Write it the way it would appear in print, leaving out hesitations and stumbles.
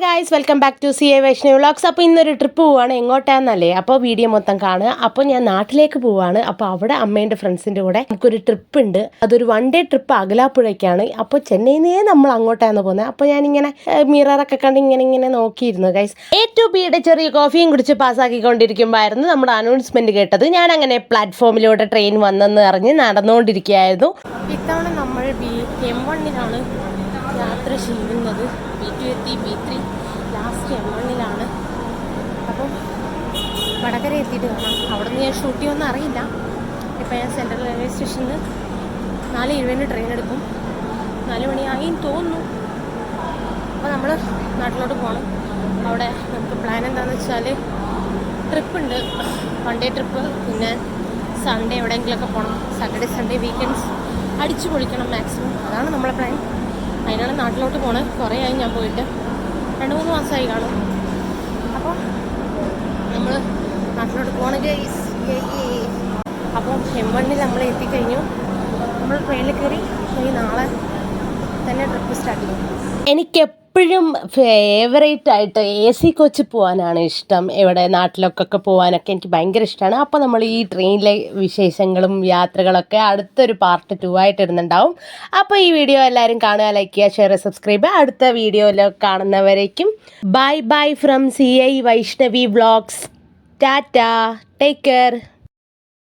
Guys welcome back to CA Vaishnav vlogs. അപ്പോൾ ഇന്നൊരു trip പോവുകയാണ്. എങ്ങോട്ടാണെന്നല്ലേ? അപ്പോൾ വീഡിയോ മൊത്തം കാണുക. അപ്പോൾ ഞാൻ നാട്ടിലേക്ക് പോവുകയാണ്. അപ്പോൾ അവിടെ അമ്മേൻ്റെ ഫ്രണ്ട്സിൻ്റെ കൂടെ നമുക്കൊരു ട്രിപ്പ് ഉണ്ട്. അതൊരു 1 ഡേ ട്രിപ്പ് അകലാപ്പുഴയ്ക്കാണ്. അപ്പോൾ ചെന്നൈയിൽ നിന്നേ നമ്മൾ അങ്ങോട്ടാണ് പോകുന്നത്. അപ്പോൾ ഞാനിങ്ങനെ മിററൊക്കെ കണ്ട് ഇങ്ങനെ നോക്കിയിരുന്നു ഗൈസ്. A to Bയുടെ ചെറിയ കോഫിയും കുടിച്ച് പാസ്സാക്കിക്കൊണ്ടിരിക്കുമ്പോഴായിരുന്നു നമ്മുടെ അനൗൺസ്മെൻറ്റ് കേട്ടത്. ഞാൻ അങ്ങനെ പ്ലാറ്റ്ഫോമിലൂടെ ട്രെയിൻ വന്നെന്ന് അറിഞ്ഞ് നടന്നുകൊണ്ടിരിക്കുകയായിരുന്നു. ഇത്തവണ നമ്മൾ M1-ലാണ് യാത്ര ചെയ്യുന്നത്. B2 എത്തി, B3 ലാസ്റ്റ് M1-ലാണ്. അപ്പം വടകര എത്തിയിട്ട് കാണാം. അവിടെ നിന്ന് ഞാൻ ഷൂട്ട് ചെയ്യുമെന്ന് അറിയില്ല. ഇപ്പം ഞാൻ സെൻട്രൽ റെയിൽവേ സ്റ്റേഷനിൽ 4:20 ട്രെയിൻ എടുക്കും. 4 മണിയായി തോന്നുന്നു. അപ്പോൾ നമ്മൾ നാട്ടിലോട്ട് പോകണം. അവിടെ നമുക്ക് പ്ലാൻ എന്താണെന്ന് വെച്ചാൽ ട്രിപ്പുണ്ട്, 1 ഡേ ട്രിപ്പ്. പിന്നെ സൺഡേ എവിടെയെങ്കിലുമൊക്കെ പോകണം. സാറ്റർഡേ സൺഡേ വീക്കെൻഡ്സ് അടിച്ചു പൊളിക്കണം മാക്സിമം. അതാണ് നമ്മളെ പ്ലാൻ. അതിനാണ് നാട്ടിലോട്ട് പോകണം. കുറേ ആയി ഞാൻ പോയിട്ട്, 2-3 മാസമായി കാണും. അപ്പോൾ നമ്മൾ നാട്ടിലോട്ട് പോകണം ഗൈസ്. അപ്പോൾ M1-ൽ നമ്മൾ എത്തിക്കഴിഞ്ഞു. നമ്മൾ ട്രെയിനിൽ കയറി നാളെ തന്നെ ട്രിപ്പ് സ്റ്റാർട്ട് ചെയ്യും. എനിക്കെപ്പോഴും ഫേവറേറ്റ് ആയിട്ട് AC കോച്ച് പോകാനാണ് ഇഷ്ടം. ഇവിടെ നാട്ടിലൊക്കെ പോകാനൊക്കെ എനിക്ക് ഭയങ്കര ഇഷ്ടമാണ്. അപ്പോൾ നമ്മൾ ഈ ട്രെയിനിലെ വിശേഷങ്ങളും യാത്രകളൊക്കെ അടുത്തൊരു പാർട്ട് 2 ആയിട്ട് ഇടുന്നുണ്ടാവും. അപ്പോൾ ഈ വീഡിയോ എല്ലാവരും കാണുക, ലൈക്ക് ചെയ്യുക, ഷെയർ, സബ്സ്ക്രൈബ്. അടുത്ത വീഡിയോയിൽ കാണുന്നവരേക്കും bye bye from CA Vaishnavi vlogs. Tata, take care.